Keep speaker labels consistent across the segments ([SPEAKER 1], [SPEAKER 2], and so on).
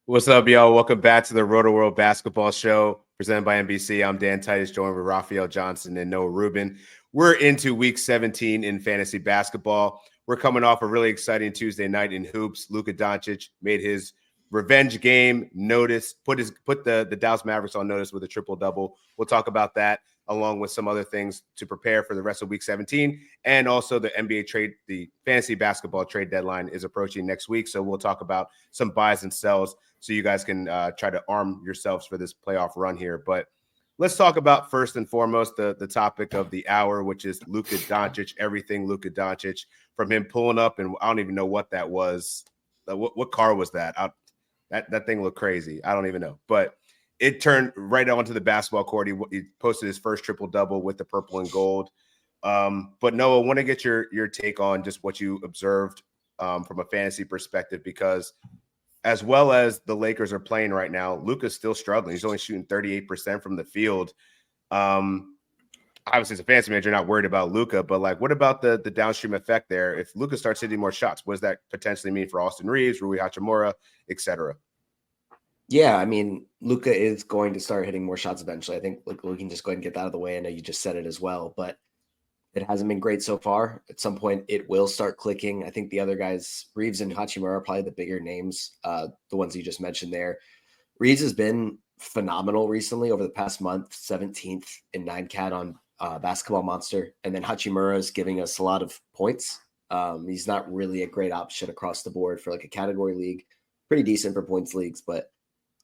[SPEAKER 1] What's up, y'all? Welcome back to the Rotoworld Basketball Show presented by NBC. I'm Dan Titus, joined with Raphielle Johnson and Noah Rubin. We're into week 17 in fantasy basketball. We're coming off a really exciting Tuesday night in hoops. Luka Doncic made his revenge game notice, put the Dallas Mavericks on notice with a triple-double. We'll talk about that along with some other things to prepare for the rest of week 17. And also the NBA trade, the fantasy basketball trade deadline is approaching next week. So we'll talk about some buys and sells so you guys can try to arm yourselves for this playoff run here. But let's talk about first and foremost the topic of the hour, which is Luka Doncic, everything Luka Doncic, from him pulling up, and I don't even know what that was. What car was that? That thing looked crazy. I don't even know. But it turned right onto the basketball court. He posted his first triple-double with the purple and gold. But Noah, I want to get your take on just what you observed from a fantasy perspective, because as well as the Lakers are playing right now, Luka's still struggling. He's only shooting 38% from the field. Obviously, as a fantasy manager, you're not worried about Luka, but like, what about the downstream effect there? If Luka starts hitting more shots, what does that potentially mean for Austin Reaves, Rui Hachimura, et cetera?
[SPEAKER 2] Yeah, I mean, Luka is going to start hitting more shots eventually. I think we can just go ahead and get that out of the way. I know you just said it as well, but it hasn't been great so far. At some point, it will start clicking. I think the other guys, Reaves and Hachimura, are probably the bigger names, the ones you just mentioned there. Reaves has been phenomenal recently over the past month, 17th in 9-cat on Basketball Monster. And then Hachimura is giving us a lot of points. He's not really a great option across the board for like a category league. Pretty decent for points leagues, but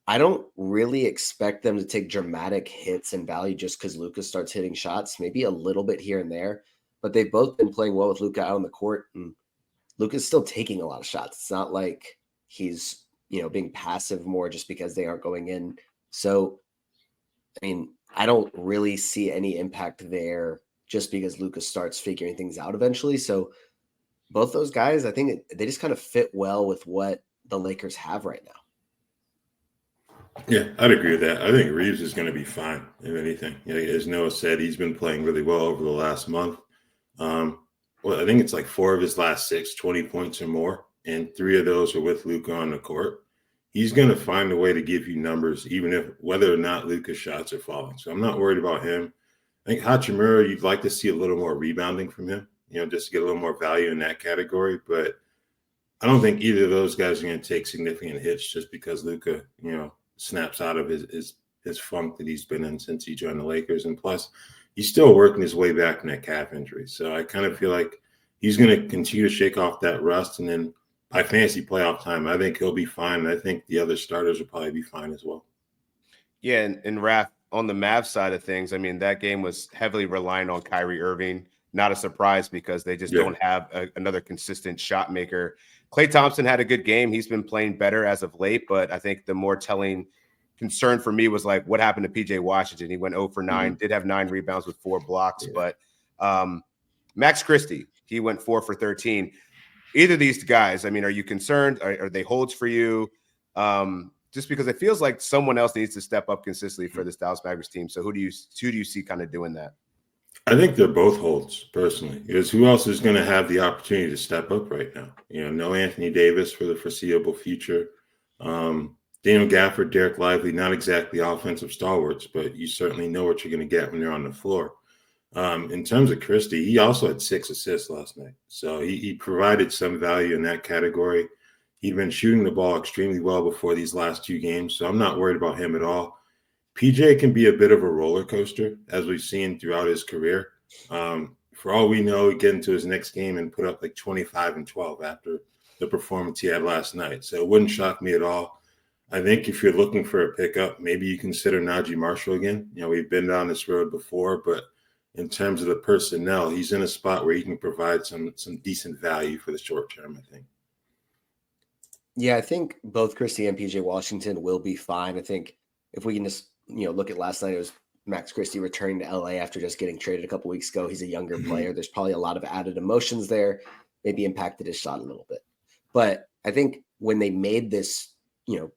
[SPEAKER 2] I don't really expect them to take dramatic hits in value just because Luka starts hitting shots, maybe a little bit here and there. But they've both been playing well with Luka out on the court, and Luka's still taking a lot of shots. It's not like he's, being passive more just because they aren't going in. So, I mean, I don't really see any impact there just because Luka starts figuring things out eventually. So both those guys, I think they just kind of fit well with what the Lakers have right now.
[SPEAKER 3] Yeah, I'd agree with that. I think Reaves is going to be fine, if anything. As Noah said, he's been playing really well over the last month. I think it's like 4 of his last 6, 20 points or more, and 3 of those are with Luka on the court. He's going to find a way to give you numbers, even if whether or not Luka's shots are falling. So I'm not worried about him. I think Hachimura, you'd like to see a little more rebounding from him, just to get a little more value in that category. But I don't think either of those guys are going to take significant hits just because Luka, snaps out of his funk that he's been in since he joined the Lakers. And plus, he's still working his way back from that calf injury. So I kind of feel like he's going to continue to shake off that rust. And then by fantasy playoff time, I think he'll be fine. And I think the other starters will probably be fine as well.
[SPEAKER 1] Yeah, and Raph, on the Mavs side of things, I mean, that game was heavily reliant on Kyrie Irving. Not a surprise because they just don't have another consistent shot maker. Klay Thompson had a good game. He's been playing better as of late, but I think the more telling concern for me was like what happened to PJ Washington. He went 0 for 9, did have 9 rebounds with 4 blocks, but Max Christie, he went 4 for 13. Either of these guys, I mean, are you concerned? Are they holds for you? Just because it feels like someone else needs to step up consistently for this Dallas Mavericks team. So who do you see kind of doing that?
[SPEAKER 3] I think they're both holds, personally, because who else is going to have the opportunity to step up right now? No Anthony Davis for the foreseeable future. Daniel Gafford, Derek Lively, not exactly offensive stalwarts, but you certainly know what you're going to get when they're on the floor. In terms of Christie, he also had 6 assists last night. So he provided some value in that category. He'd been shooting the ball extremely well before these last 2 games, so I'm not worried about him at all. PJ can be a bit of a roller coaster, as we've seen throughout his career. For all we know, he get into his next game and put up like 25 and 12 after the performance he had last night. So it wouldn't shock me at all. I think if you're looking for a pickup, maybe you consider Najee Marshall again. We've been down this road before, but in terms of the personnel, he's in a spot where he can provide some decent value for the short term, I think.
[SPEAKER 2] Yeah, I think both Christie and PJ Washington will be fine. I think if we can just look at last night, it was Max Christie returning to LA after just getting traded a couple weeks ago. He's a younger player. There's probably a lot of added emotions there, maybe impacted his shot a little bit. But I think when they made this,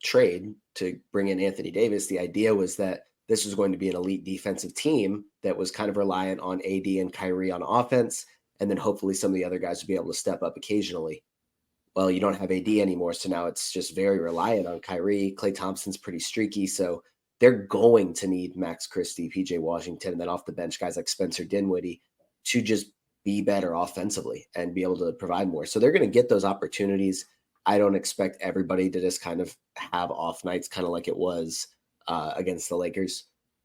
[SPEAKER 2] trade to bring in Anthony Davis, the idea was that this was going to be an elite defensive team that was kind of reliant on AD and Kyrie on offense. And then hopefully some of the other guys would be able to step up occasionally. well, you don't have AD anymore. So now it's just very reliant on Kyrie. Klay Thompson's pretty streaky. So they're going to need Max Christie, PJ Washington, and then off the bench, guys like Spencer Dinwiddie to just be better offensively and be able to provide more. So they're going to get those opportunities. I don't expect everybody to just kind of have off nights, kind of like it was against the Lakers.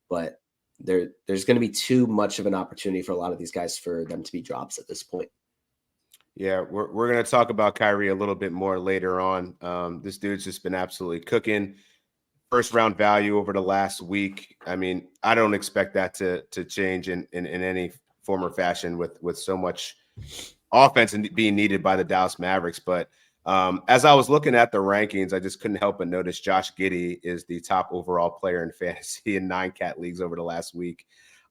[SPEAKER 2] But there's going to be too much of an opportunity for a lot of these guys for them to be drops at this point.
[SPEAKER 1] Yeah, we're going to talk about Kyrie a little bit more later on. This dude's just been absolutely cooking. First round value over the last week. I mean, I don't expect that to change in any form or fashion with so much offense and being needed by the Dallas Mavericks. But as I was looking at the rankings, I just couldn't help but notice Josh Giddey is the top overall player in fantasy in 9 cat leagues over the last week.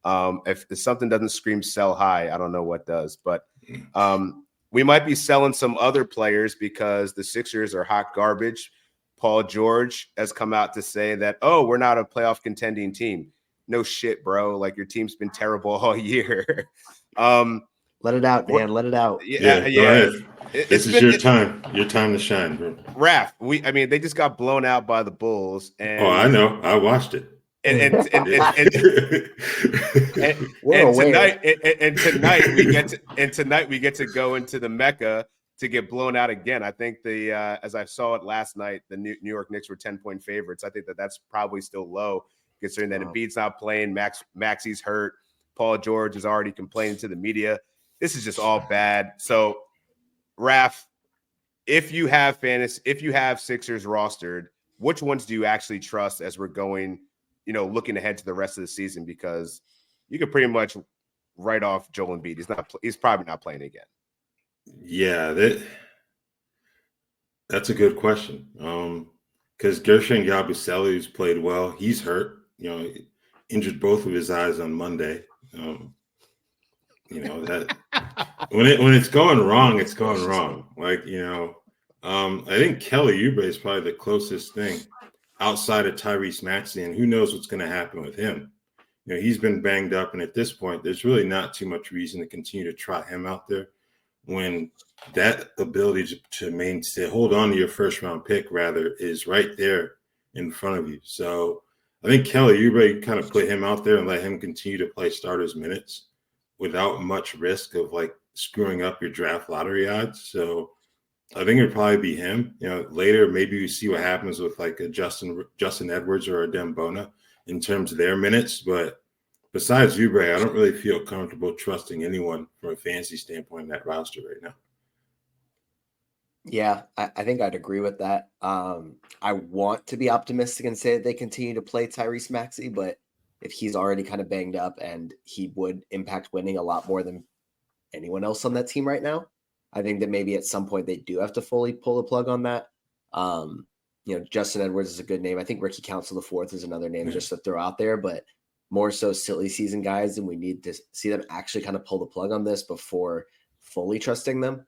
[SPEAKER 1] If something doesn't scream sell high, I don't know what does. But we might be selling some other players because the Sixers are hot garbage. Paul George has come out to say that, oh, we're not a playoff contending team. No shit, bro. Like, your team's been terrible all year.
[SPEAKER 2] Let it out, Dan. Let it out.
[SPEAKER 3] Yeah. Go ahead. This is your time. Your time to shine, bro.
[SPEAKER 1] Raph, they just got blown out by the Bulls. And
[SPEAKER 3] I know. I watched it.
[SPEAKER 1] And tonight we get to go into the Mecca to get blown out again. I think as I saw it last night, the New York Knicks were 10-point favorites. I think that's probably still low, considering that Embiid's not playing, Maxey's hurt, Paul George is already complaining to the media. This is just all bad. So, Raph, if you have Sixers rostered, which ones do you actually trust as we're going, looking ahead to the rest of the season? Because you could pretty much write off Joel Embiid. He's probably not playing again.
[SPEAKER 3] Yeah, that's a good question. Because Gershon Yabusele, who's played well, he's hurt. Injured both of his eyes on Monday. That when it's going wrong, it's going wrong. Like, I think Kelly Oubre is probably the closest thing outside of Tyrese Maxey, and who knows what's going to happen with him. He's been banged up, and at this point, there's really not too much reason to continue to trot him out there when that ability to hold on to your first round pick rather is right there in front of you. So I think Kelly Oubre kind of put him out there and let him continue to play starters minutes without much risk of like screwing up your draft lottery odds. So I think it'd probably be him. Later maybe we see what happens with like a Justin Edwards or a Dembona in terms of their minutes. But besides Oubre, I don't really feel comfortable trusting anyone from a fantasy standpoint in that roster right now.
[SPEAKER 2] Yeah, I think I'd agree with that. I want to be optimistic and say that they continue to play Tyrese Maxey, but if he's already kind of banged up and he would impact winning a lot more than anyone else on that team right now, I think that maybe at some point they do have to fully pull the plug on that. Justin Edwards is a good name. I think Ricky Council IV is another name just to throw out there, but more so silly season guys, and we need to see them actually kind of pull the plug on this before fully trusting them.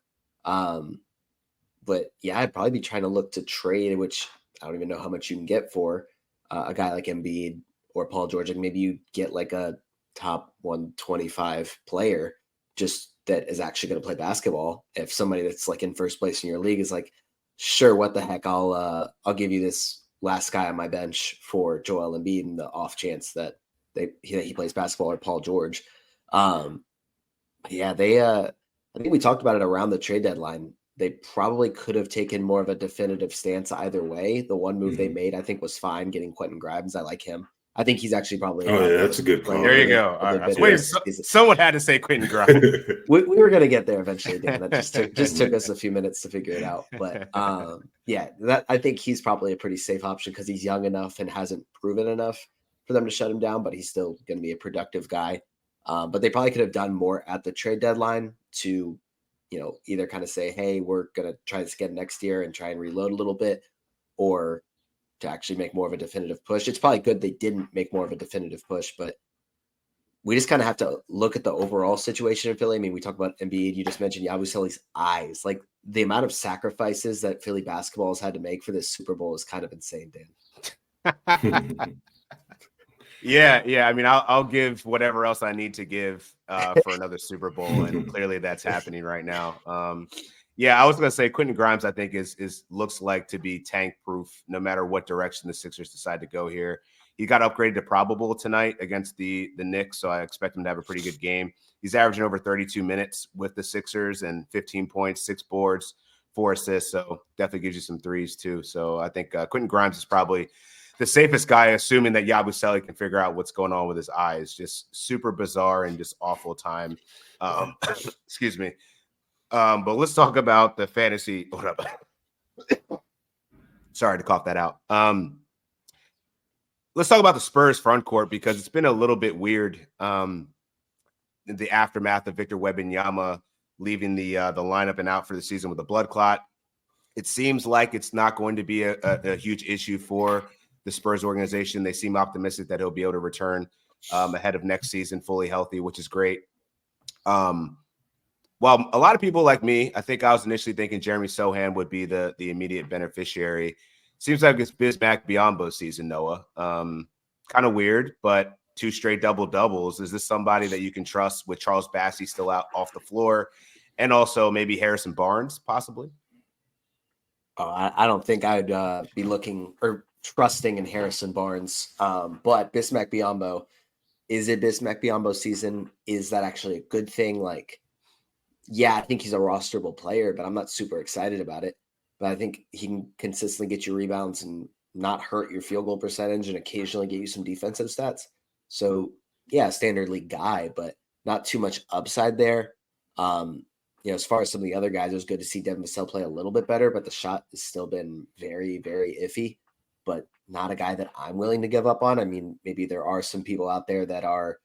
[SPEAKER 2] But yeah, I'd probably be trying to look to trade, which I don't even know how much you can get for a guy like Embiid or Paul George. Like maybe you get like a top 125 player just that is actually going to play basketball. If somebody that's like in first place in your league is like, sure, what the heck, I'll give you this last guy on my bench for Joel Embiid in the off chance that he plays basketball, or Paul George. I think we talked about it around the trade deadline. They probably could have taken more of a definitive stance either way. The one move they made, I think, was fine, getting Quentin Grimes. I like him. I think he's actually probably.
[SPEAKER 3] Oh, yeah, that's a good call.
[SPEAKER 1] There you go. Someone had to say Quentin Grimes.
[SPEAKER 2] we were going to get there eventually, Dan. That just took us a few minutes to figure it out. But I think he's probably a pretty safe option because he's young enough and hasn't proven enough for them to shut him down, but he's still going to be a productive guy. But they probably could have done more at the trade deadline to, either kind of say, hey, we're going to try this again next year and try and reload a little bit, or to actually make more of a definitive push. It's probably good they didn't make more of a definitive push, but we just kind of have to look at the overall situation in Philly. I mean, we talk about Embiid. You just mentioned Yabusele's eyes. Like the amount of sacrifices that Philly basketball has had to make for this Super Bowl is kind of insane, Dan.
[SPEAKER 1] Yeah. I mean, I'll give whatever else I need to give for another Super Bowl, and clearly that's happening right now. Yeah, I was gonna say Quentin Grimes, I think is looks like to be tank proof no matter what direction the Sixers decide to go here. He got upgraded to probable tonight against the Knicks, so I expect him to have a pretty good game. He's averaging over 32 minutes with the Sixers and 15 points, 6 boards, 4 assists. So definitely gives you some threes too. So I think Quentin Grimes is probably the safest guy, assuming that Yabusele can figure out what's going on with his eyes. Just super bizarre and just awful time. Excuse me. But let's talk about the fantasy. Hold up. Sorry to cough that out. Let's talk about the Spurs front court because it's been a little bit weird in the aftermath of Victor Wembanyama leaving the lineup and out for the season with a blood clot. It seems like it's not going to be a huge issue for the Spurs organization. They seem optimistic that he'll be able to return ahead of next season fully healthy, which is great. Well, a lot of people like me, I think I was initially thinking Jeremy Sohan would be the immediate beneficiary. Seems like it's Bismack Biyombo's season, Noah. Kind of weird, but 2 straight double-doubles. Is this somebody that you can trust with Charles Bassey still out off the floor and also maybe Harrison Barnes possibly?
[SPEAKER 2] I don't think I'd be looking or trusting in Harrison Barnes. But Bismack Biyombo, is it Bismack Biyombo's season? Is that actually a good thing? Like, yeah, I think he's a rosterable player, but I'm not super excited about it. But I think he can consistently get you rebounds and not hurt your field goal percentage and occasionally get you some defensive stats. So, yeah, standard league guy, but not too much upside there. As far as some of the other guys, it was good to see Devin Vassell play a little bit better, but the shot has still been very, very iffy, but not a guy that I'm willing to give up on. I mean, maybe there are some people out there that are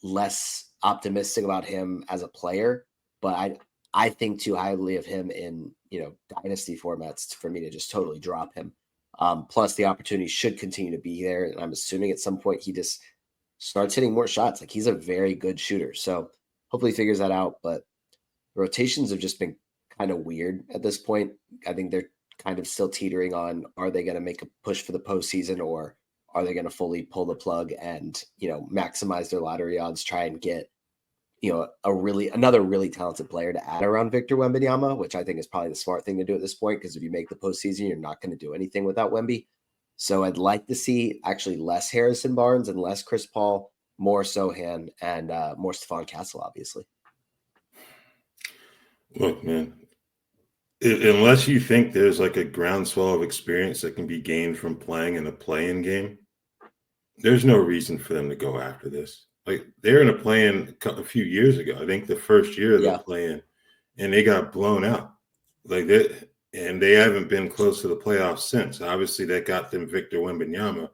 [SPEAKER 2] less optimistic about him as a player, but I think too highly of him in, dynasty formats for me to just totally drop him. Plus the opportunity should continue to be there. And I'm assuming at some point he just starts hitting more shots. Like, he's a very good shooter. So hopefully he figures that out. But the rotations have just been kind of weird at this point. I think they're kind of still teetering on, are they going to make a push for the postseason, or are they going to fully pull the plug and, maximize their lottery odds, try and get, another really talented player to add around Victor Wembanyama, which I think is probably the smart thing to do at this point, because if you make the postseason, you're not going to do anything without Wemby. So I'd like to see actually less Harrison Barnes and less Chris Paul, more Sohan, and more Stephon Castle, obviously.
[SPEAKER 3] Look, man, unless you think there's like a groundswell of experience that can be gained from playing in a play-in game, there's no reason for them to go after this. Like, they're in a play-in a few years ago. I think the first year of the play-in, and they got blown out. Like that, and they haven't been close to the playoffs since. Obviously, that got them Victor Wembanyama.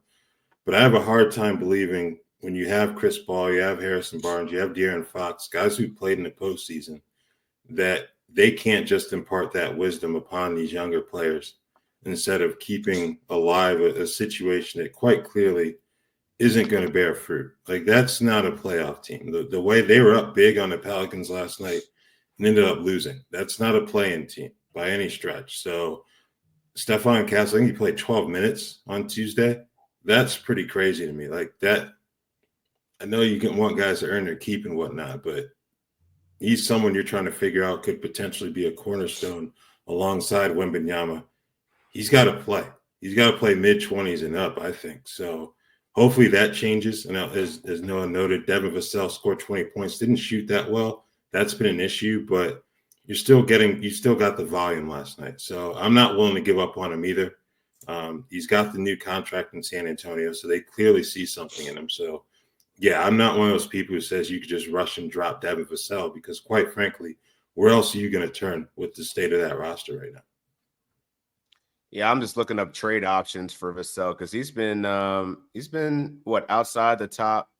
[SPEAKER 3] But I have a hard time believing when you have Chris Paul, you have Harrison Barnes, you have De'Aaron Fox, guys who played in the postseason, that they can't just impart that wisdom upon these younger players instead of keeping alive a situation that quite clearly isn't going to bear fruit. Like, that's not a playoff team. The way they were up big on the Pelicans last night and ended up losing, that's not a play-in team by any stretch. So Stephon Castle, I think he played 12 minutes on Tuesday. That's pretty crazy to me. Like, that, I know you can want guys to earn their keep and whatnot, but he's someone you're trying to figure out could potentially be a cornerstone alongside Wembanyama. He's got to play. He's got to play mid-20s and up, I think. So hopefully that changes. And as Noah noted, Devin Vassell scored 20 points, didn't shoot that well. That's been an issue, but you still got the volume last night. So I'm not willing to give up on him either. He's got the new contract in San Antonio, so they clearly see something in him. So, yeah, I'm not one of those people who says you could just rush and drop Devin Vassell, because quite frankly, where else are you going to turn with the state of that roster right now?
[SPEAKER 1] Yeah, I'm just looking up trade options for Vassell because he's been outside the top.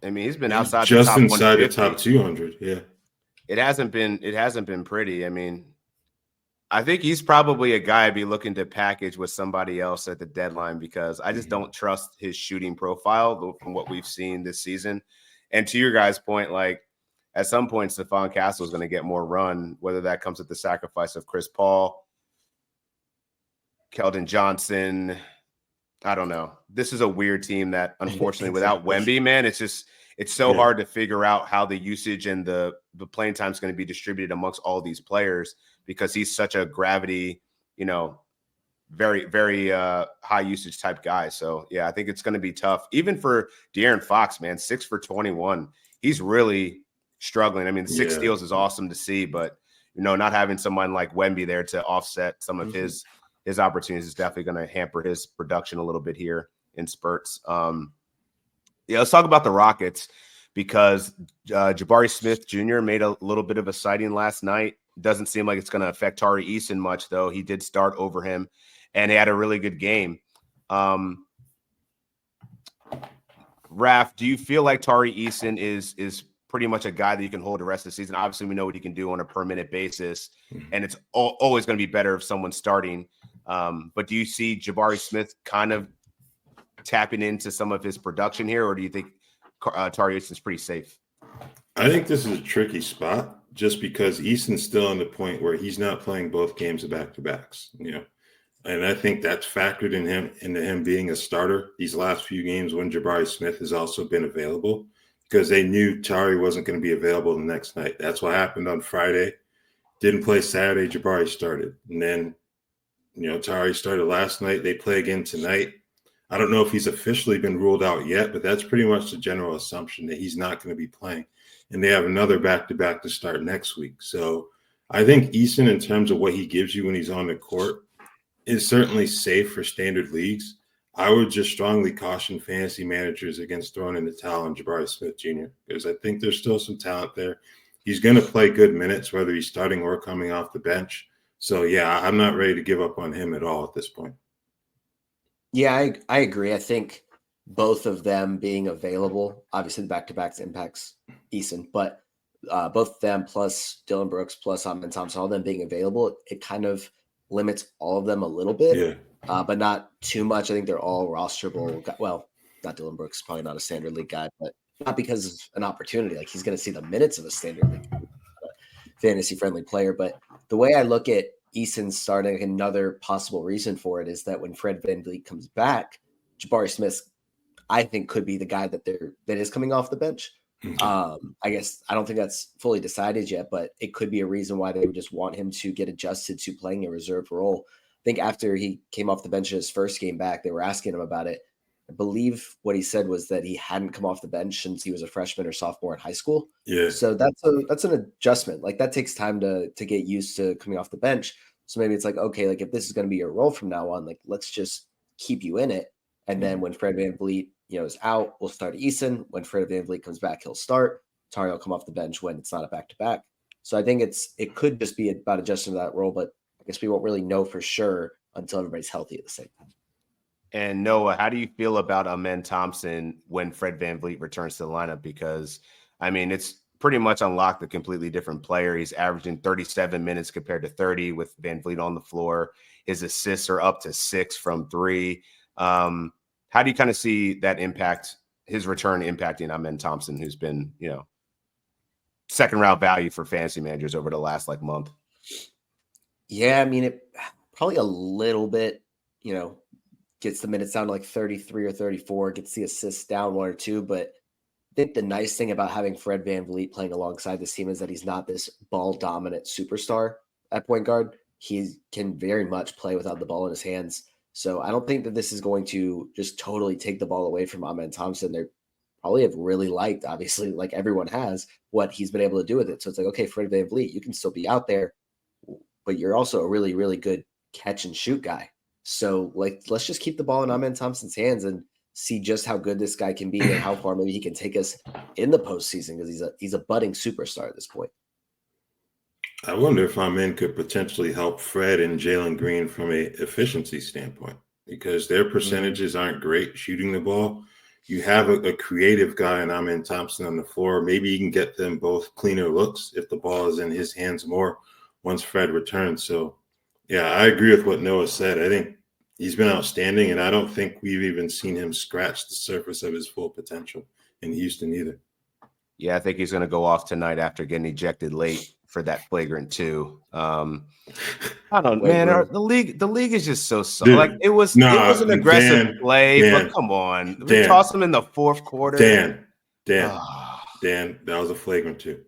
[SPEAKER 1] I mean, he's been outside
[SPEAKER 3] just
[SPEAKER 1] the top
[SPEAKER 3] inside the top 200. Yeah,
[SPEAKER 1] it hasn't been pretty. I mean, I think he's probably a guy I'd be looking to package with somebody else at the deadline, because I just don't trust his shooting profile from what we've seen this season. And to your guys' point, like, at some point, Stephon Castle is going to get more run, whether that comes at the sacrifice of Chris Paul, Keldon Johnson. I don't know. This is a weird team that, unfortunately, without Wemby, man, it's so hard to figure out how the usage and the playing time is going to be distributed amongst all these players, because he's such a gravity, very, very high usage type guy. So, yeah, I think it's going to be tough. Even for De'Aaron Fox, man, 6 for 21. He's really struggling. I mean, the 6 steals is awesome to see, but, not having someone like Wemby there to offset some of his opportunities is definitely going to hamper his production a little bit here in spurts. Let's talk about the Rockets, because Jabari Smith Jr. made a little bit of a sighting last night. Doesn't seem like it's going to affect Tari Eason much, though. He did start over him, and he had a really good game. Raph, do you feel like Tari Eason is pretty much a guy that you can hold the rest of the season? Obviously, we know what he can do on a per-minute basis, and it's always going to be better if someone's starting. But do you see Jabari Smith kind of tapping into some of his production here, or do you think Tari Eason's pretty safe?
[SPEAKER 3] I think this is a tricky spot just because Eason's still on the point where he's not playing both games of back-to-backs, and I think that's factored into him being a starter these last few games when Jabari Smith has also been available, because they knew Tari wasn't going to be available the next night. That's what happened on Friday. Didn't play Saturday, Jabari started. And then, Tari started last night. They play again tonight. I don't know if he's officially been ruled out yet, but that's pretty much the general assumption that he's not going to be playing. And they have another back-to-back to start next week. So I think Eason, in terms of what he gives you when he's on the court, is certainly safe for standard leagues. I would just strongly caution fantasy managers against throwing in the towel on Jabari Smith Jr. because I think there's still some talent there. He's going to play good minutes, whether he's starting or coming off the bench. So, yeah, I'm not ready to give up on him at all at this point.
[SPEAKER 2] Yeah, I agree. I think both of them being available, obviously the back-to-backs impacts Eason, but both of them plus Dylan Brooks plus Amen Thompson, all of them being available, it kind of limits all of them a little bit, but not too much. I think they're all rosterable. Well, not Dylan Brooks, probably not a standard league guy, but not because of an opportunity. Like, he's going to see the minutes of a standard league fantasy-friendly player. But the way I look at Eason starting, another possible reason for it is that when Fred VanVleet comes back, Jabari Smith, I think, could be the guy that is coming off the bench. I guess I don't think that's fully decided yet, but it could be a reason why they would just want him to get adjusted to playing a reserve role. I think after he came off the bench in his first game back, they were asking him about it. I believe what he said was that he hadn't come off the bench since he was a freshman or sophomore in high school.
[SPEAKER 3] Yeah.
[SPEAKER 2] So that's an adjustment. Like, that takes time to get used to coming off the bench. So maybe it's like, okay, like, if this is going to be your role from now on, like, let's just keep you in it. And then when Fred VanVleet, is out, we'll start Eason. When Fred VanVleet comes back, he'll start. Tari will come off the bench when it's not a back-to-back. So I think it could just be about adjusting to that role, but I guess we won't really know for sure until everybody's healthy at the same time.
[SPEAKER 1] And Noah, how do you feel about Amen Thompson when Fred VanVleet returns to the lineup? Because, I mean, it's pretty much unlocked a completely different player. He's averaging 37 minutes compared to 30 with VanVleet on the floor. His assists are up to 6 from 3. How do you kind of see that impact, his return impacting Amen Thompson, who's been, second round value for fantasy managers over the last month?
[SPEAKER 2] Yeah, I mean, it probably a little bit, gets the minutes down to 33 or 34, gets the assists down 1 or 2. But I think the nice thing about having Fred VanVleet playing alongside this team is that he's not this ball dominant superstar at point guard. He can very much play without the ball in his hands. So I don't think that this is going to just totally take the ball away from Amen Thompson. They probably have really liked, obviously, like everyone has, what he's been able to do with it. So it's like, okay, Fred VanVleet, you can still be out there, but you're also a really, really good catch and shoot guy. So let's just keep the ball in Amen Thompson's hands and see just how good this guy can be and how far maybe he can take us in the postseason, because he's a budding superstar at this point.
[SPEAKER 3] I wonder if Amen could potentially help Fred and Jalen Green from a efficiency standpoint, because their percentages aren't great shooting the ball. You have a creative guy in Amen Thompson on the floor. Maybe you can get them both cleaner looks if the ball is in his hands more once Fred returns. So, yeah, I agree with what Noah said. I think he's been outstanding, and I don't think we've even seen him scratch the surface of his full potential in Houston either.
[SPEAKER 1] Yeah, I think he's going to go off tonight after getting ejected late for that flagrant 2. I don't know, man. The league is just so soft. It was an aggressive play, but come on, we toss him in the fourth quarter.
[SPEAKER 3] Dan, that was a flagrant 2.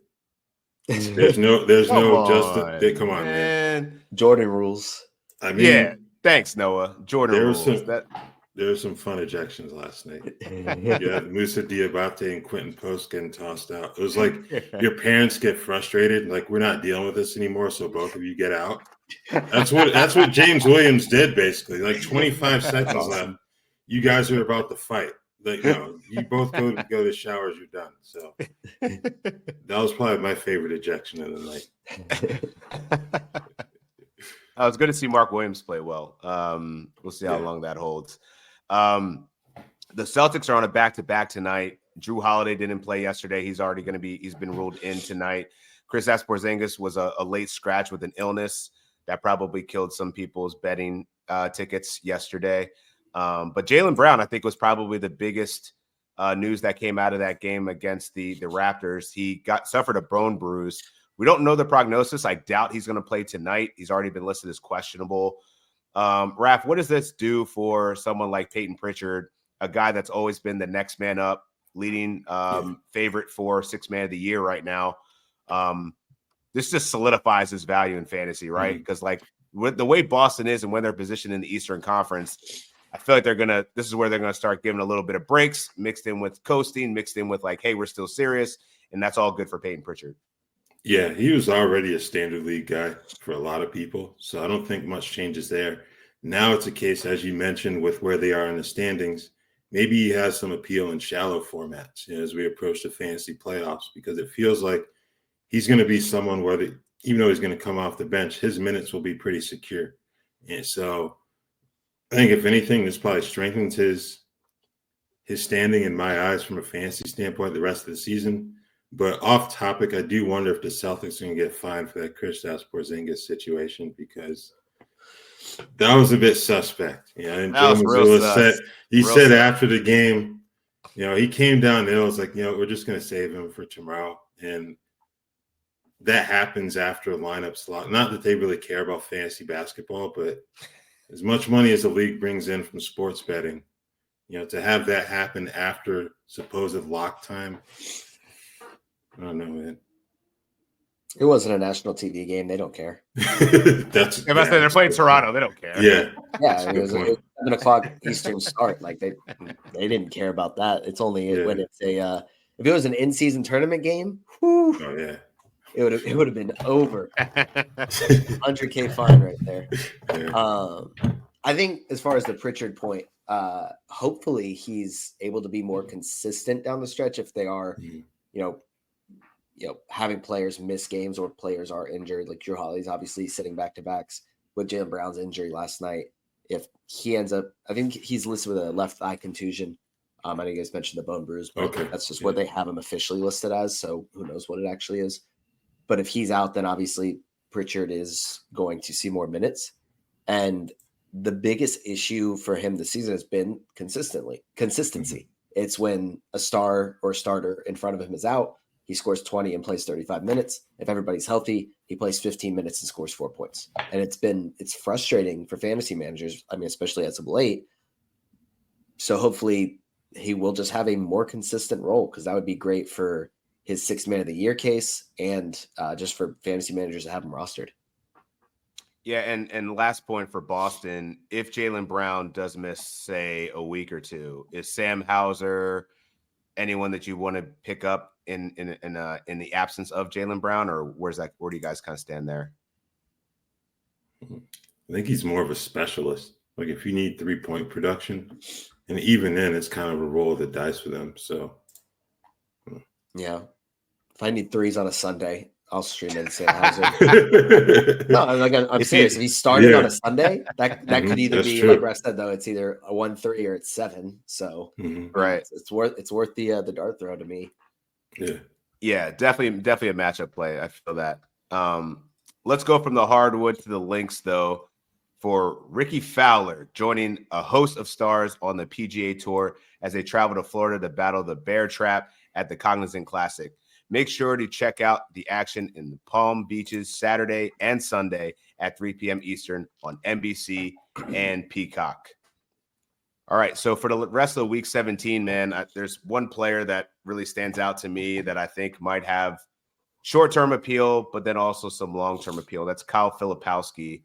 [SPEAKER 3] There's no justice. Come on, man.
[SPEAKER 2] Jordan rules.
[SPEAKER 3] I mean,
[SPEAKER 1] yeah. Thanks, Noah. Jordan rules.
[SPEAKER 3] There were some fun ejections last night. Yeah, Musa Diabate and Quentin Post getting tossed out. It was like your parents get frustrated, like we're not dealing with this anymore, so both of you get out. That's what James Williams did basically. Like 25 seconds left. You guys are about to fight. Like, no, you both go to showers, you're done. So that was probably my favorite ejection of the night.
[SPEAKER 1] It was good to see Mark Williams play well. We'll see how long that holds. The Celtics are on a back-to-back tonight. Drew Holiday didn't play yesterday. He's been ruled in tonight. Kristaps Porzingis was a late scratch with an illness that probably killed some people's betting tickets yesterday. But Jaylen Brown, I think, was probably the biggest news that came out of that game against the Raptors. He suffered a bone bruise. We don't know the prognosis. I doubt he's going to play tonight. He's already been listed as questionable. Raph, what does this do for someone like Payton Pritchard, a guy that's always been the next man up, leading favorite for sixth man of the year right now? This just solidifies his value in fantasy, right? Because with the way Boston is and when they're positioned in the Eastern Conference, I feel like this is where they're going to start giving a little bit of breaks, mixed in with coasting, mixed in with hey, we're still serious. And that's all good for Payton Pritchard.
[SPEAKER 3] Yeah, he was already a standard league guy for a lot of people, so I don't think much changes there. Now it's a case, as you mentioned, with where they are in the standings. Maybe he has some appeal in shallow formats as we approach the fantasy playoffs, because it feels like he's going to be someone where, even though he's going to come off the bench, his minutes will be pretty secure. And so I think, if anything, this probably strengthens his standing in my eyes from a fantasy standpoint the rest of the season. But off topic, I do wonder if the Celtics are going to get fined for that Kristaps Porzingis situation, because that was a bit suspect. And Joe Mazzulla said after the game, he came down and it was like, we're just going to save him for tomorrow. And that happens after a lineup slot. Not that they really care about fantasy basketball, but as much money as the league brings in from sports betting, to have that happen after supposed lock time, I don't know, man.
[SPEAKER 2] It wasn't a national TV game. They don't care.
[SPEAKER 1] They're playing Toronto. They don't care.
[SPEAKER 3] Yeah.
[SPEAKER 2] Yeah. It was 7 o'clock Eastern start. They didn't care about that. It's only when it's if it was an in-season tournament game, whew,
[SPEAKER 3] oh yeah,
[SPEAKER 2] it would have been over. 100K fine right there.
[SPEAKER 3] Yeah.
[SPEAKER 2] I think as far as the Pritchard point, hopefully he's able to be more consistent down the stretch if they are, having players miss games or players are injured. Like Drew Holiday's obviously sitting back-to-backs with Jaylen Brown's injury last night. If he ends up, I think he's listed with a left eye contusion. I know you guys mentioned the bone bruise, but that's just what they have him officially listed as. So who knows what it actually is. But if he's out, then obviously Pritchard is going to see more minutes. And the biggest issue for him this season has been consistency. It's when a star or starter in front of him is out, he scores 20 and plays 35 minutes. If everybody's healthy, he plays 15 minutes and scores 4 points. And it's frustrating for fantasy managers, especially as of late. So hopefully he will just have a more consistent role, because that would be great for his sixth man of the year case and just for fantasy managers to have him rostered.
[SPEAKER 1] Yeah, and last point for Boston, if Jaylen Brown does miss, say, a week or two, is Sam Hauser anyone that you want to pick up in the absence of Jaylen Brown, or where do you guys kind of stand there?
[SPEAKER 3] I think he's more of a specialist. Like if you need 3-point production, and even then it's kind of a roll of the dice for them. So
[SPEAKER 2] yeah, if I need threes on a Sunday, I'll stream in Sam Hauser. No, I'm serious. If he started on a Sunday, that could either be true. Like Russ said, though, it's either a 1-3 or it's 7. So
[SPEAKER 1] right,
[SPEAKER 2] it's worth the dart throw to me.
[SPEAKER 1] Yeah, definitely a matchup play. I feel that. Let's go from the hardwood to the links, though, for Ricky Fowler joining a host of stars on the PGA Tour as they travel to Florida to battle the Bear Trap at the Cognizant Classic. Make sure to check out the action in the Palm Beaches Saturday and Sunday at 3 p.m. Eastern on NBC and Peacock. All right, so for the rest of Week 17, man, there's one player that really stands out to me that I think might have short-term appeal, but then also some long-term appeal. That's Kyle Filipowski.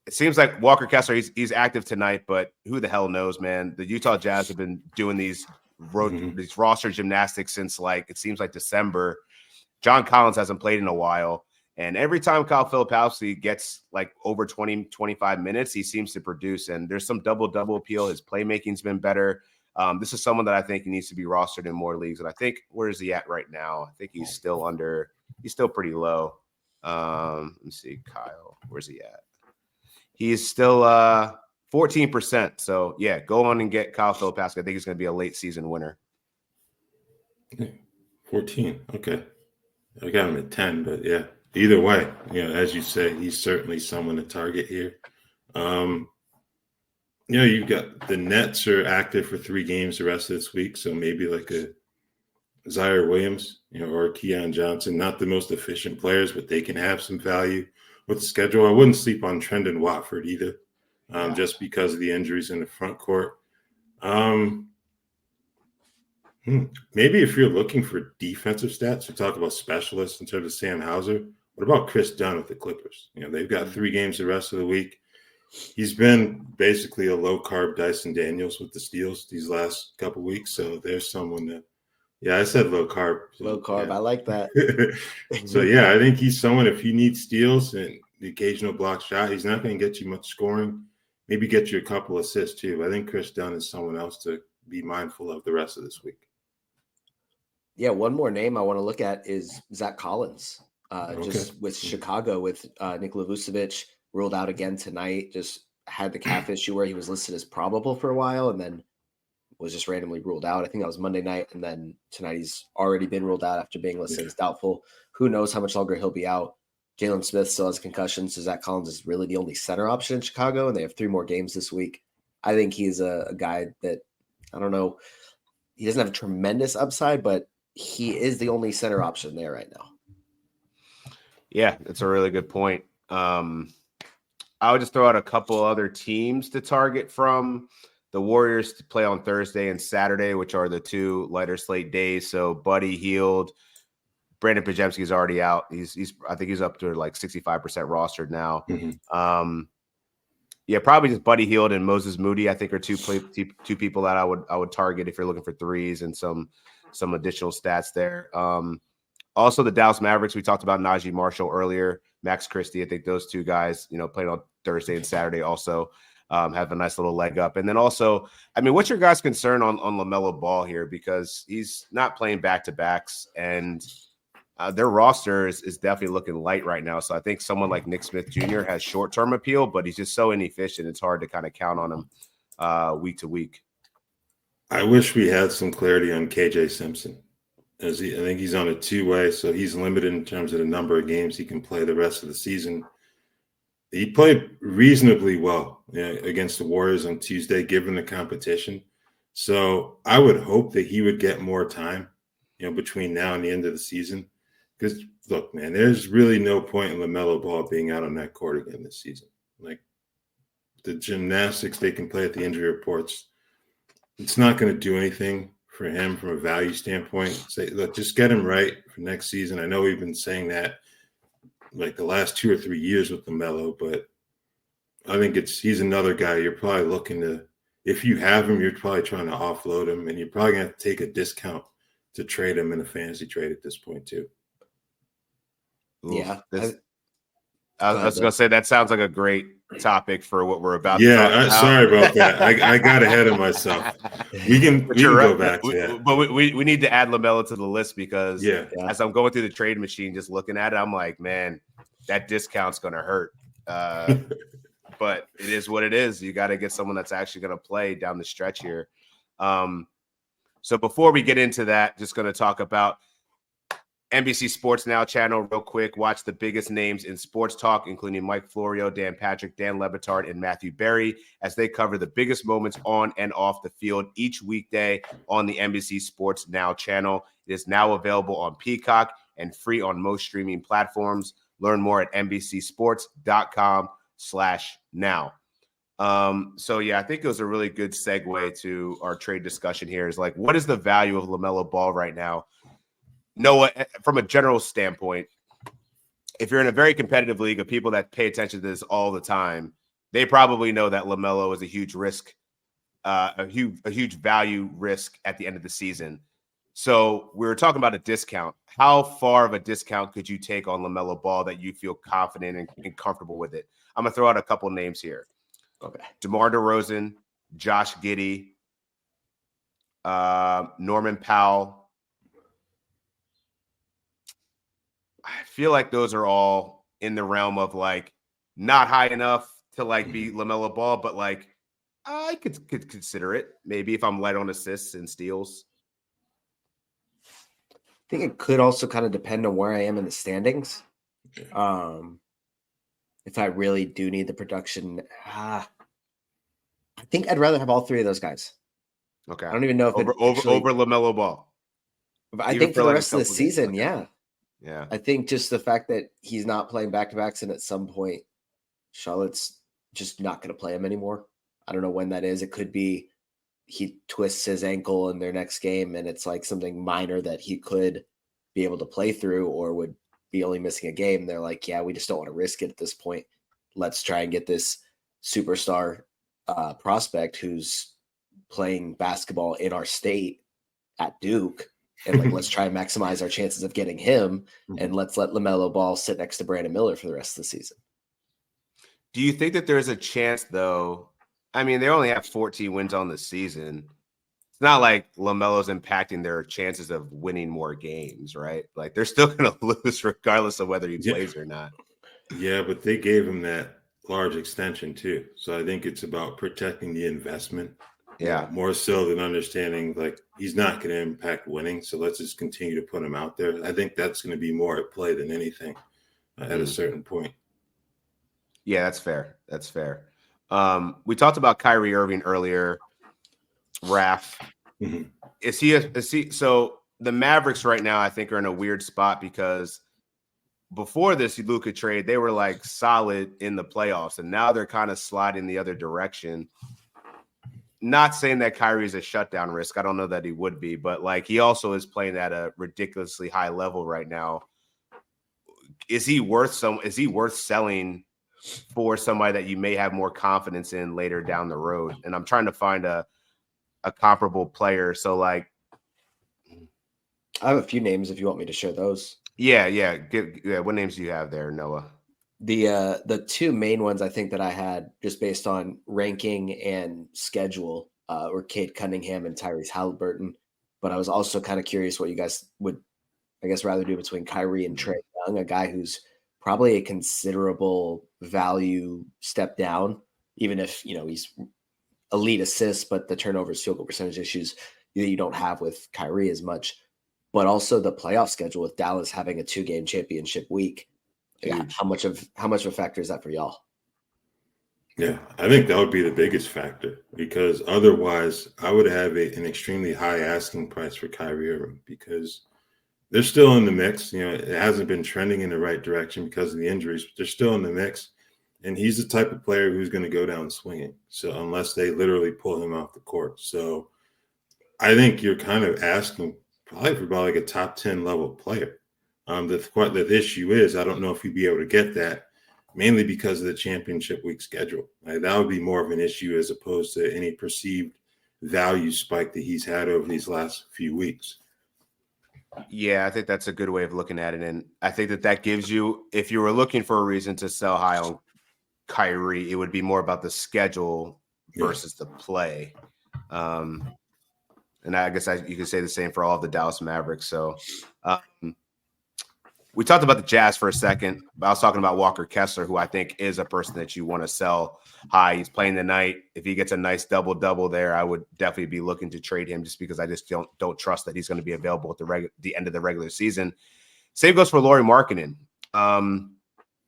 [SPEAKER 1] It seems like Walker Kessler, he's active tonight, but who the hell knows, man? The Utah Jazz have been doing these roster gymnastics since it seems like December. John Collins hasn't played in a while. And every time Kyle Filipowski gets over 20, 25 minutes, he seems to produce. And there's some double-double appeal. His playmaking's been better. This is someone that I think needs to be rostered in more leagues. And I think, where is he at right now? I think he's still pretty low. Let me see, Kyle, where's he at? He's still 14%. So, yeah, go on and get Kyle Filipowski. I think he's going to be a late season winner.
[SPEAKER 3] 14. Okay. I got him at 10, but yeah. Either way, as you say, he's certainly someone to target here. You've got the Nets are active for 3 games the rest of this week, so maybe like a Zaire Williams, or Keon Johnson. Not the most efficient players, but they can have some value with the schedule. I wouldn't sleep on Trendon Watford either, just because of the injuries in the front court. Maybe if you're looking for defensive stats, we talk about specialists in terms of Sam Hauser. What about Chris Dunn with the Clippers? They've got 3 games the rest of the week. He's been basically a low-carb Dyson Daniels with the steals these last couple weeks. So there's someone that, I said low-carb.
[SPEAKER 2] Low carb, yeah. I like that.
[SPEAKER 3] So, I think he's someone, if you need steals and the occasional block shot, he's not going to get you much scoring. Maybe get you a couple assists too. But I think Chris Dunn is someone else to be mindful of the rest of this week.
[SPEAKER 2] Yeah, one more name I want to look at is Zach Collins. Just with Chicago, with Nikola Vucevic ruled out again tonight. Just had the calf issue where he was listed as probable for a while and then was just randomly ruled out. I think that was Monday night. And then tonight he's already been ruled out after being listed as doubtful. Who knows how much longer he'll be out. Jalen Smith still has concussions, so Zach Collins is really the only center option in Chicago, and they have 3 more games this week. I think he's a guy that, I don't know, he doesn't have a tremendous upside, but he is the only center option there right now.
[SPEAKER 1] Yeah, that's a really good point. I would just throw out a couple other teams to target from. The Warriors to play on Thursday and Saturday, which are the 2 lighter slate days. So Buddy Hield, Brandon Podziemski's already out. I think he's up to 65% rostered now. Probably just Buddy Hield and Moses Moody, I think, are two people that I would target if you're looking for threes and some additional stats there. Also, the Dallas Mavericks, we talked about Najee Marshall earlier, Max Christie. I think those 2 guys, playing on Thursday and Saturday also have a nice little leg up. And then also, what's your guys' concern on LaMelo Ball here? Because he's not playing back-to-backs, and their roster is definitely looking light right now. So I think someone like Nick Smith Jr. has short-term appeal, but he's just so inefficient. It's hard to kind of count on him week to week.
[SPEAKER 3] I wish we had some clarity on KJ Simpson. I think he's on a 2-way, so he's limited in terms of the number of games he can play the rest of the season. He played reasonably well against the Warriors on Tuesday, given the competition. So I would hope that he would get more time, between now and the end of the season. Because, look, man, there's really no point in LaMelo Ball being out on that court again this season. The gymnastics they can play at the injury reports, it's not going to do anything for him from a value standpoint. Say, look, just get him right for next season. I know we've been saying that the last 2 or 3 years with LaMelo, but I think he's another guy you're probably looking to, if you have him, you're probably trying to offload him, and you're probably going to have to take a discount to trade him in a fantasy trade at this point too.
[SPEAKER 2] Yeah.
[SPEAKER 1] I was going to say, that sounds like a great topic for what we're about to talk about.
[SPEAKER 3] Sorry about that. I got ahead of myself. We can go back to that.
[SPEAKER 1] But we need to add LaMelo to the list because as I'm going through the trade machine, just looking at it, I'm like, man, that discount's going to hurt. But it is what it is. You got to get someone that's actually going to play down the stretch here. So before we get into that, just going to talk about NBC Sports Now channel real quick. Watch the biggest names in sports talk, including Mike Florio, Dan Patrick, Dan Lebitard, and Matthew Berry, as they cover the biggest moments on and off the field each weekday on the NBC Sports Now channel. It is now available on Peacock and free on most streaming platforms. Learn more at NBCsports.com/now. So yeah, I think it was a really good segue to our trade discussion here. Is what is the value of LaMelo Ball right now? Noah, from a general standpoint, if you're in a very competitive league of people that pay attention to this all the time, they probably know that LaMelo is a huge risk, a huge value risk at the end of the season. So we were talking about a discount. How far of a discount could you take on LaMelo Ball that you feel confident and comfortable with it? I'm gonna throw out a couple names here.
[SPEAKER 2] Okay.
[SPEAKER 1] DeMar DeRozan, Josh Giddey, Norman Powell. I feel like those are all in the realm of like not high enough to like be LaMelo Ball, but like I could consider it maybe if I'm light on assists and steals.
[SPEAKER 2] I think it could also kind of depend on where I am in the standings. If I really do need the production, I think I'd rather have all three of those guys.
[SPEAKER 1] Okay.
[SPEAKER 2] I don't even know if
[SPEAKER 1] over LaMelo Ball.
[SPEAKER 2] I think for the rest of the season, yeah.
[SPEAKER 1] Yeah.
[SPEAKER 2] I think just the fact that he's not playing back-to-backs and at some point Charlotte's just not going to play him anymore. I don't know when that is. It could be he twists his ankle in their next game and it's like something minor that he could be able to play through or would be only missing a game. They're like, yeah, we just don't want to risk it at this point. Let's try and get this superstar prospect who's playing basketball in our state at Duke. And like, let's try and maximize our chances of getting him. And let's let LaMelo Ball sit next to Brandon Miller for the rest of the season.
[SPEAKER 1] Do you think that there's a chance, though? I mean, they only have 14 wins on the season. It's not like LaMelo's impacting their chances of winning more games, right? Like they're still going to lose regardless of whether he plays or not.
[SPEAKER 3] Yeah, but they gave him that large extension too. So I think it's about protecting the investment.
[SPEAKER 1] Yeah.
[SPEAKER 3] More so than understanding like he's not going to impact winning. So let's just continue to put him out there. I think that's going to be more at play than anything at a certain point.
[SPEAKER 1] Yeah, that's fair. That's fair. We talked about Kyrie Irving earlier. Raph. Is he so the Mavericks right now, I think, are in a weird spot because before this Luka trade, they were like solid in the playoffs, and now they're kind of sliding the other direction. Not saying that Kyrie is a shutdown risk. I don't know that he would be, but like he also is playing at a ridiculously high level right now. Is he worth selling for somebody that you may have more confidence in later down the road? And I'm trying to find a comparable player. So like
[SPEAKER 2] I have a few names if you want me to share those.
[SPEAKER 1] Yeah. What names do you have there, Noah?
[SPEAKER 2] The two main ones I think that I had just based on ranking and schedule were Cade Cunningham and Tyrese Halliburton. But I was also kind of curious what you guys would, I guess, rather do between Kyrie and Trae Young, a guy who's probably a considerable value step down, even if, he's elite assists, but the turnovers, field goal percentage issues you don't have with Kyrie as much. But also the playoff schedule with Dallas having a 2-game championship week. Yeah, how much of a factor is that for y'all?
[SPEAKER 3] Yeah, I think that would be the biggest factor because otherwise I would have an extremely high asking price for Kyrie Irving because they're still in the mix. It hasn't been trending in the right direction because of the injuries, but they're still in the mix. And he's the type of player who's going to go down swinging. So unless they literally pull him off the court. So I think you're kind of asking probably for about like a top 10 level player. The issue is I don't know if you'd be able to get that mainly because of the championship week schedule. That would be more of an issue as opposed to any perceived value spike that he's had over these last few weeks.
[SPEAKER 1] Yeah, I think that's a good way of looking at it. And I think that gives you, if you were looking for a reason to sell high on Kyrie, it would be more about the schedule versus the play. And I guess you could say the same for all of the Dallas Mavericks. So we talked about the Jazz for a second, but I was talking about Walker Kessler, who I think is a person that you want to sell high. He's playing the night. If he gets a nice double-double there, I would definitely be looking to trade him just because I just don't trust that he's going to be available at the end of the regular season. Same goes for Lauri Markkanen.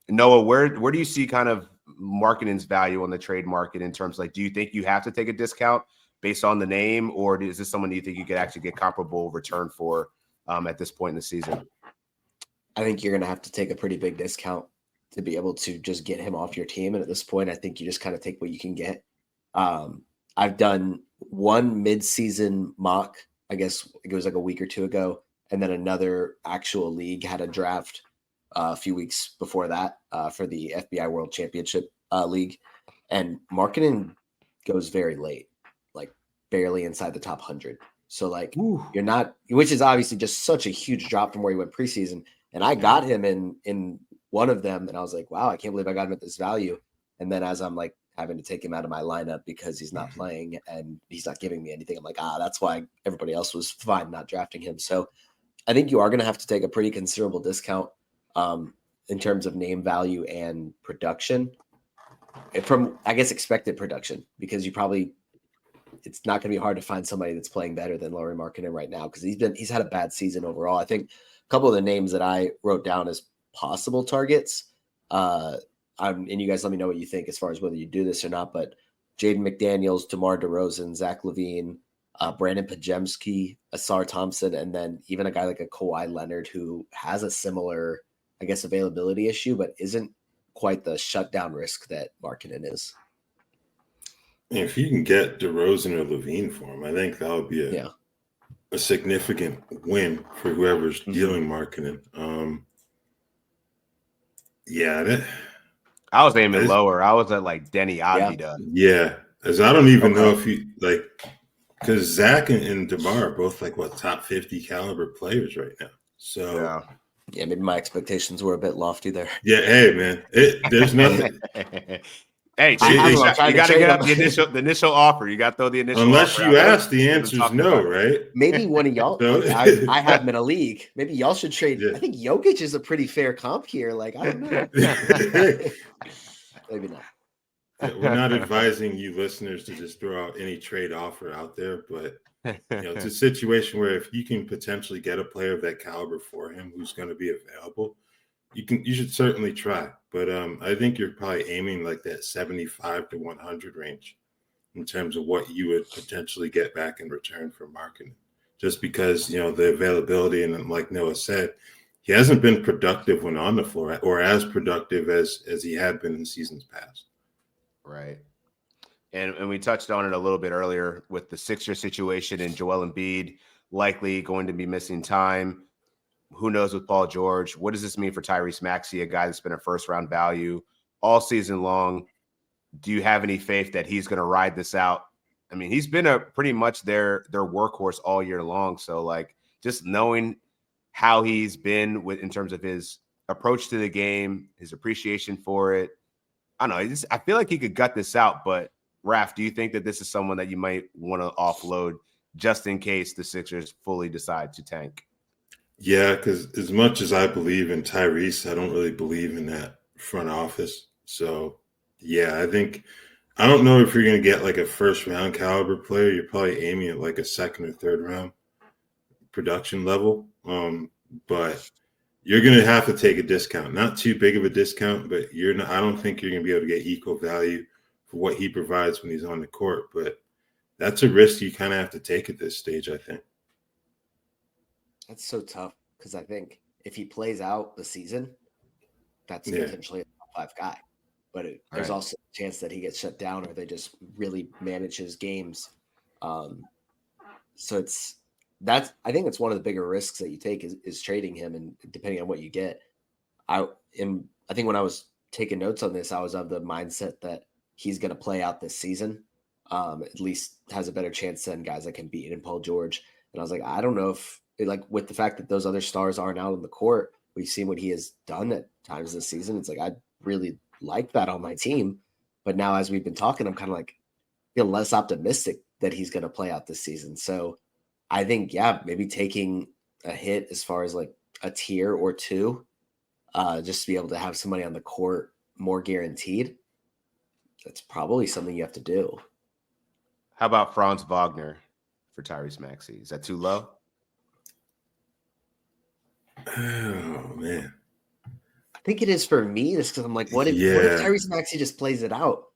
[SPEAKER 1] Noah, where do you see kind of Markkanen's value on the trade market in terms of, like, do you think you have to take a discount based on the name, or is this someone you think you could actually get comparable return for at this point in the season?
[SPEAKER 2] I think you're going to have to take a pretty big discount to be able to just get him off your team. And at this point, I think you just kind of take what you can get. I've done one mid-season mock, I guess it was like a week or two ago, And then another actual league had a draft a few weeks before that for the FBI World Championship League. And Markkanen goes very late, like barely inside the top 100. So like you're not, which is obviously just such a huge drop from where he went preseason. And I got him in one of them, and I was like, wow, I can't believe I got him at this value. And then as I'm like having to take him out of my lineup because he's not playing and he's not giving me anything, I'm like, that's why everybody else was fine not drafting him. So I think you are going to have to take a pretty considerable discount in terms of name value and production from, I guess, expected production, because it's not going to be hard to find somebody that's playing better than Lauri Markkanen right now, because he's had a bad season overall. I think a couple of the names that I wrote down as possible targets, and you guys let me know what you think as far as whether you do this or not, but Jaden McDaniels, DeMar DeRozan, Zach LaVine, Brandon Pajemski, Asar Thompson, and then even a guy like a Kawhi Leonard who has a similar, I guess, availability issue, but isn't quite the shutdown risk that Markkanen is.
[SPEAKER 3] If you can get DeRozan or LaVine for him, I think that would be a significant win for whoever's dealing Markkanen.
[SPEAKER 1] I was aiming lower. I was at like Denny Avdija.
[SPEAKER 3] Yeah, as I don't even know if you like, because Zach and DeMar are both like top 50 caliber players right now. So
[SPEAKER 2] yeah, maybe my expectations were a bit lofty there.
[SPEAKER 3] Yeah, hey man, there's nothing.
[SPEAKER 1] Hey, you got to get up the initial offer. You got to throw the initial
[SPEAKER 3] Unless
[SPEAKER 1] offer
[SPEAKER 3] you ask, the answer is no, right?
[SPEAKER 2] Maybe one of y'all, I have him in a league. Maybe y'all should trade. Yeah. I think Jokic is a pretty fair comp here. Like, I don't know. Maybe not.
[SPEAKER 3] We're not advising you listeners to just throw out any trade offer out there, but it's a situation where if you can potentially get a player of that caliber for him who's going to be available, you should certainly try. But I think you're probably aiming like that 75 to 100 range in terms of what you would potentially get back in return for Markkanen, just because the availability, and like Noah said, he hasn't been productive when on the floor, or as productive as he had been in seasons past.
[SPEAKER 1] Right. And we touched on it a little bit earlier with the Sixers situation and Joel Embiid likely going to be missing time. Who knows with Paul George? What does this mean for Tyrese Maxey, a guy that's been a first-round value all season long? Do you have any faith that he's going to ride this out? I mean, he's been pretty much their workhorse all year long. So, like, just knowing how he's been in terms of his approach to the game, his appreciation for it, I don't know. I feel like he could gut this out. But, Raph, do you think that this is someone that you might want to offload just in case the Sixers fully decide to tank?
[SPEAKER 3] Yeah, because as much as I believe in Tyrese, I don't really believe in that front office. So, yeah, I don't know if you're going to get like a first-round caliber player. You're probably aiming at like a second or third-round production level. But you're going to have to take a discount. Not too big of a discount, but I don't think you're going to be able to get equal value for what he provides when he's on the court. But that's a risk you kind of have to take at this stage, I think.
[SPEAKER 2] That's so tough, because I think if he plays out the season, that's potentially a top 5 guy. But there's also a chance that he gets shut down, or they just really manage his games. So I think it's one of the bigger risks that you take is trading him, and depending on what you get. I think when I was taking notes on this, I was of the mindset that he's going to play out this season. At least has a better chance than guys that can beat him, Paul George. And I was like, I don't know if, like, with the fact that those other stars aren't out on the court, we've seen what he has done at times this season. It's like, I really like that on my team. But now, as we've been talking, I'm kind of like feel less optimistic that he's going to play out this season. So I think, maybe taking a hit as far as like a tier or two, just to be able to have somebody on the court more guaranteed. That's probably something you have to do.
[SPEAKER 1] How about Franz Wagner for Tyrese Maxey? Is that too low?
[SPEAKER 3] Oh, man.
[SPEAKER 2] I think it is for me, just because I'm like, what if Tyrese Maxey just plays it out?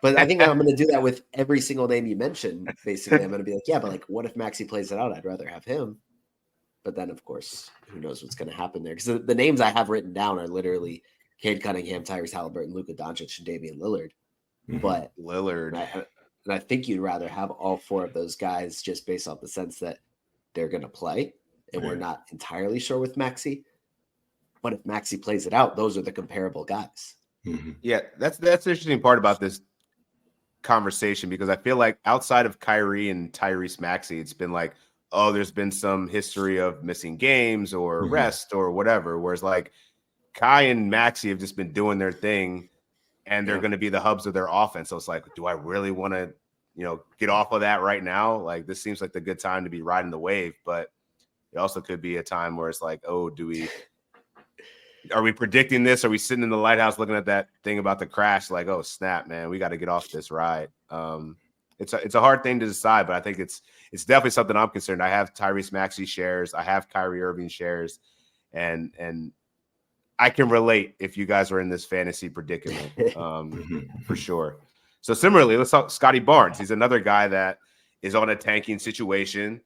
[SPEAKER 2] But I think I'm going to do that with every single name you mentioned. Basically, I'm going to be like, but like, what if Maxey plays it out? I'd rather have him. But then, of course, who knows what's going to happen there? Because the names I have written down are literally Cade Cunningham, Tyrese Halliburton, Luka Doncic, and Damian Lillard. But
[SPEAKER 1] Lillard.
[SPEAKER 2] And I think you'd rather have all 4 of those guys just based off the sense that they're going to play and we're not entirely sure with Maxey. But if Maxey plays it out, those are the comparable guys.
[SPEAKER 3] Mm-hmm.
[SPEAKER 1] Yeah, that's the interesting part about this conversation, because I feel like outside of Kyrie and Tyrese Maxey, it's been like, oh, there's been some history of missing games or rest or whatever. Whereas like Kai and Maxey have just been doing their thing, and they're going to be the hubs of their offense. So it's like, do I really want to, get off of that right now? Like, this seems like the good time to be riding the wave, but it also could be a time where it's like, oh, are we predicting this? Are we sitting in the lighthouse looking at that thing about the crash? Like, oh snap, man, we got to get off this ride. It's a hard thing to decide, but I think it's definitely something I'm concerned. I have Tyrese Maxey shares. I have Kyrie Irving shares, and I can relate if you guys are in this fantasy predicament, for sure. So similarly, let's talk Scottie Barnes. He's another guy that is on a tanking situation.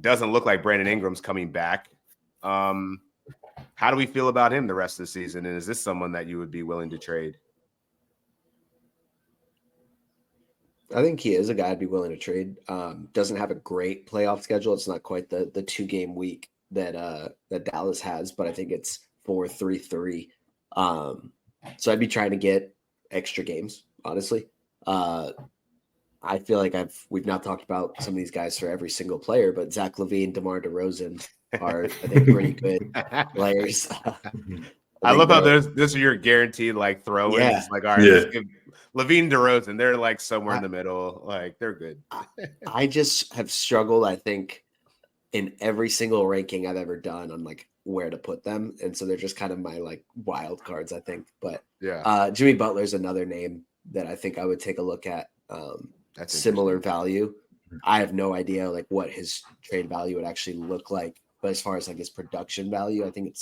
[SPEAKER 1] Doesn't look like Brandon Ingram's coming back. How do we feel about him the rest of the season? And is this someone that you would be willing to trade?
[SPEAKER 2] I think he is a guy I'd be willing to trade. Doesn't have a great playoff schedule. It's not quite the 2-game week that Dallas has, but I think it's 4-3-3. So I'd be trying to get extra games, honestly. I feel like we've not talked about some of these guys for every single player, but Zach LaVine, DeMar DeRozan are, I think, pretty good players.
[SPEAKER 1] I love how those are your guaranteed like throw-ins.
[SPEAKER 2] Yeah.
[SPEAKER 1] It's like, all right, let's give LaVine, DeRozan. They're like somewhere in the middle. Like, they're good.
[SPEAKER 2] I just have struggled, I think, in every single ranking I've ever done on like where to put them, and so they're just kind of my like wild cards, I think. But Jimmy Butler's another name that I think I would take a look at.
[SPEAKER 1] That's
[SPEAKER 2] similar value. I have no idea like what his trade value would actually look like, but as far as like his production value, I think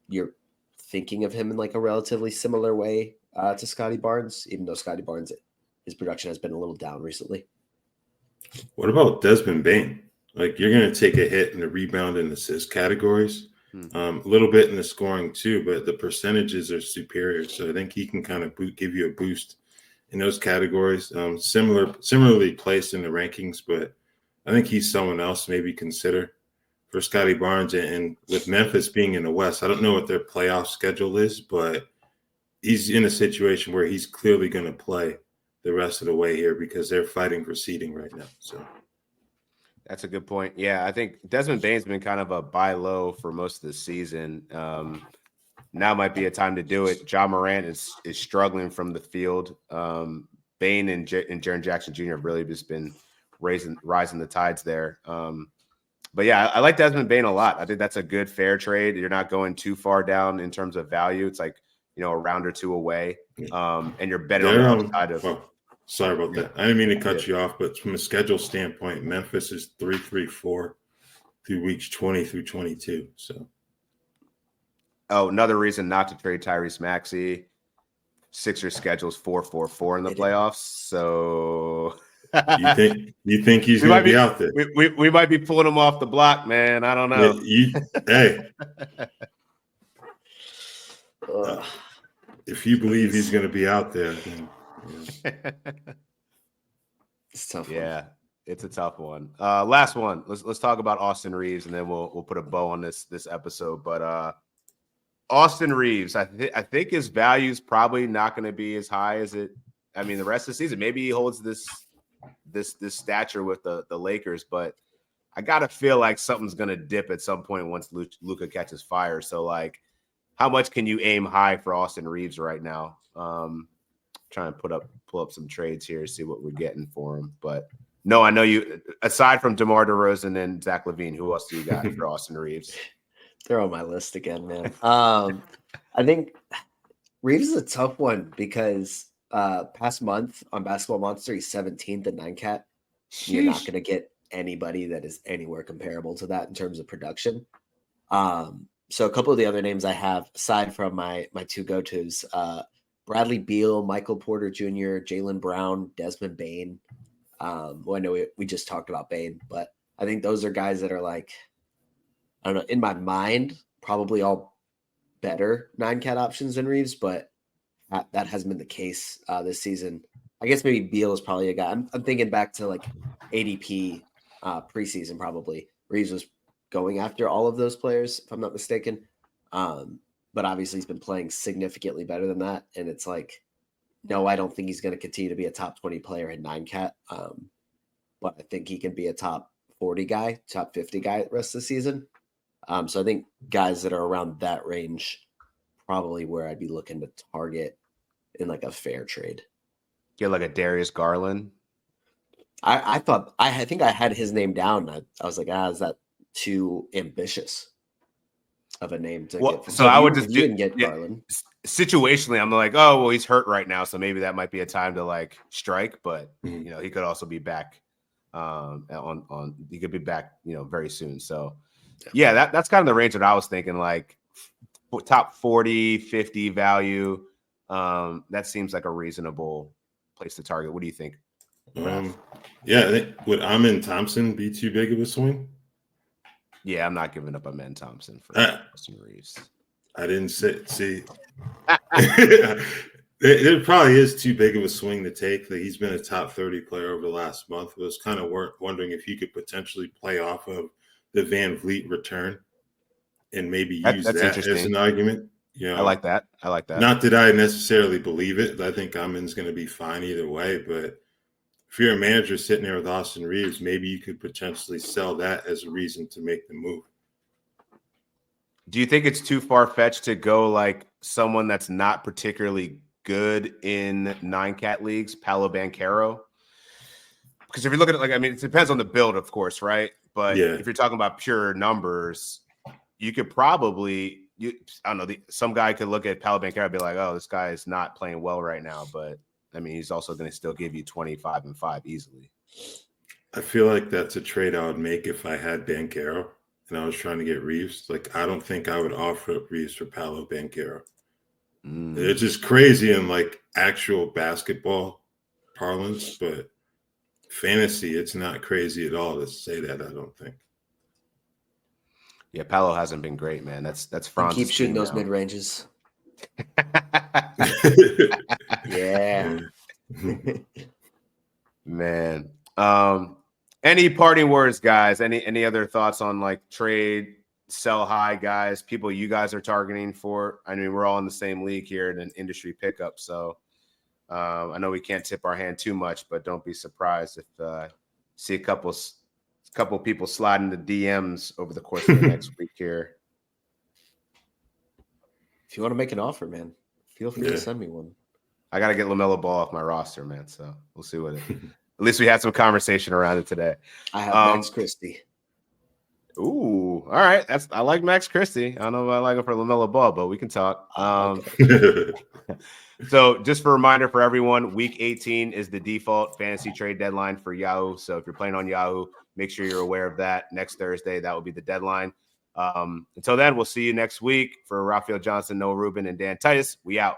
[SPEAKER 2] you're thinking of him in like a relatively similar way to Scottie Barnes, even though Scottie Barnes, his production has been a little down recently.
[SPEAKER 3] What about Desmond Bane? Like, you're going to take a hit in the rebound and assist categories, a little bit in the scoring too, but the percentages are superior. So I think he can kind of give you a boost in those categories. Similarly placed in the rankings, but I think he's someone else maybe consider for Scottie Barnes. And with Memphis being in the West, I don't know what their playoff schedule is, but he's in a situation where he's clearly going to play the rest of the way here because they're fighting for seeding right now. So
[SPEAKER 1] that's a good point. Yeah, I think Desmond Bane's been kind of a buy low for most of the season. Now might be a time to do it. Ja Morant is struggling from the field. Bane and Jaren Jackson Jr. have really just been rising the tides there. But yeah, I like Desmond Bane a lot. I think that's a good fair trade. You're not going too far down in terms of value. It's like, a round or two away. And you're betting on the upside of.
[SPEAKER 3] Sorry about that. I didn't mean to cut you off, but from a schedule standpoint, Memphis is 3-3-4 through weeks 20 through 22. So.
[SPEAKER 1] Oh, another reason not to trade Tyrese Maxey. Sixers schedule's 4-4-4 in the playoffs. So
[SPEAKER 3] you think he's going to be out there?
[SPEAKER 1] We might be pulling him off the block, man. I don't know.
[SPEAKER 3] If you believe he's going to be out there, then,
[SPEAKER 2] it's a tough.
[SPEAKER 1] Yeah, it's a tough one. Last one. Let's talk about Austin Reaves, and then we'll put a bow on this episode. But Austin Reaves, I think his value is probably not going to be as high as it. I mean, the rest of the season, maybe he holds this stature with the Lakers, but I gotta feel like something's gonna dip at some point once Luka catches fire. So, like, how much can you aim high for Austin Reaves right now? Trying to pull up some trades here, see what we're getting for him. But no, I know you. Aside from DeMar DeRozan and Zach LaVine, who else do you got for Austin Reaves?
[SPEAKER 2] They're on my list again, man. I think Reaves is a tough one because past month on Basketball Monster, he's 17th at 9-cat. You're not going to get anybody that is anywhere comparable to that in terms of production. So a couple of the other names I have, aside from my two go-tos, Bradley Beal, Michael Porter Jr., Jaylen Brown, Desmond Bane. Well, I know we just talked about Bane, but I think those are guys that are like, I don't know, in my mind, probably all better 9-cat options than Reaves, but that hasn't been the case this season. I guess maybe Beal is probably a guy. I'm thinking back to like ADP preseason probably. Reaves was going after all of those players, if I'm not mistaken. But obviously he's been playing significantly better than that. And it's like, no, I don't think he's going to continue to be a top 20 player in 9-cat. But I think he can be a top 40 guy, top 50 guy the rest of the season. So I think guys that are around that range, probably where I'd be looking to target in like a fair trade.
[SPEAKER 1] Get like a Darius Garland.
[SPEAKER 2] I think I had his name down. I was like, is that too ambitious of a name to get?
[SPEAKER 1] So I would just
[SPEAKER 2] didn't get Garland.
[SPEAKER 1] Situationally, I'm like, oh, well, he's hurt right now, so maybe that might be a time to like strike. But you know, he could also be back he could be back, you know, very soon. So yeah, that's kind of the range that I was thinking, like top 40, 50 value. That seems like a reasonable place to target. What do you think?
[SPEAKER 3] Yeah, I think would Amen Thompson be too big of a swing?
[SPEAKER 1] Yeah, I'm not giving up Amen Thompson for Austin Reaves.
[SPEAKER 3] I didn't see. It probably is too big of a swing to take. That he's been a top 30 player over the last month. I was kind of wondering if he could potentially play off of the VanVleet return and maybe use that as an argument. You know,
[SPEAKER 1] I like that.
[SPEAKER 3] Not that I necessarily believe it. I think Amen's going to be fine either way. But if you're a manager sitting there with Austin Reaves, maybe you could potentially sell that as a reason to make the move.
[SPEAKER 1] Do you think it's too far-fetched to go like someone that's not particularly good in 9-cat leagues, Paolo Banchero? Because if you look at it, like, I mean, it depends on the build, of course, right? But if you're talking about pure numbers, you could probably, I don't know, some guy could look at Paolo Banchero and be like, oh, this guy is not playing well right now. But, I mean, he's also going to still give you 25 and 5 easily.
[SPEAKER 3] I feel like that's a trade I would make if I had Banchero and I was trying to get Reaves. Like, I don't think I would offer up Reaves for Paolo Banchero. It's just crazy in like actual basketball parlance, but fantasy, it's not crazy at all to say that, I don't think.
[SPEAKER 1] Yeah, Paolo hasn't been great, man. That's Franz's
[SPEAKER 2] keep shooting those
[SPEAKER 1] now.
[SPEAKER 2] mid ranges. Yeah.
[SPEAKER 1] Man. Any parting words, guys? Any other thoughts on like trade, sell high, guys? People you guys are targeting for? I mean, we're all in the same league here in an industry pickup, so I know we can't tip our hand too much, but don't be surprised if see a couple people sliding the DMs over the course of the next week here.
[SPEAKER 2] If you want to make an offer, man, feel free to send me one.
[SPEAKER 1] I got to get LaMelo Ball off my roster, man. So we'll see what at least we had some conversation around it today.
[SPEAKER 2] I have Max Christie.
[SPEAKER 1] Ooh, all right. I like Max Christie. I don't know if I like him for LaMelo Ball, but we can talk. So just for a reminder for everyone, week 18 is the default fantasy trade deadline for Yahoo. So if you're playing on Yahoo, make sure you're aware of that. Next Thursday, that will be the deadline. Until then, we'll see you next week. For Raphielle Johnson, Noah Rubin, and Dan Titus, we out.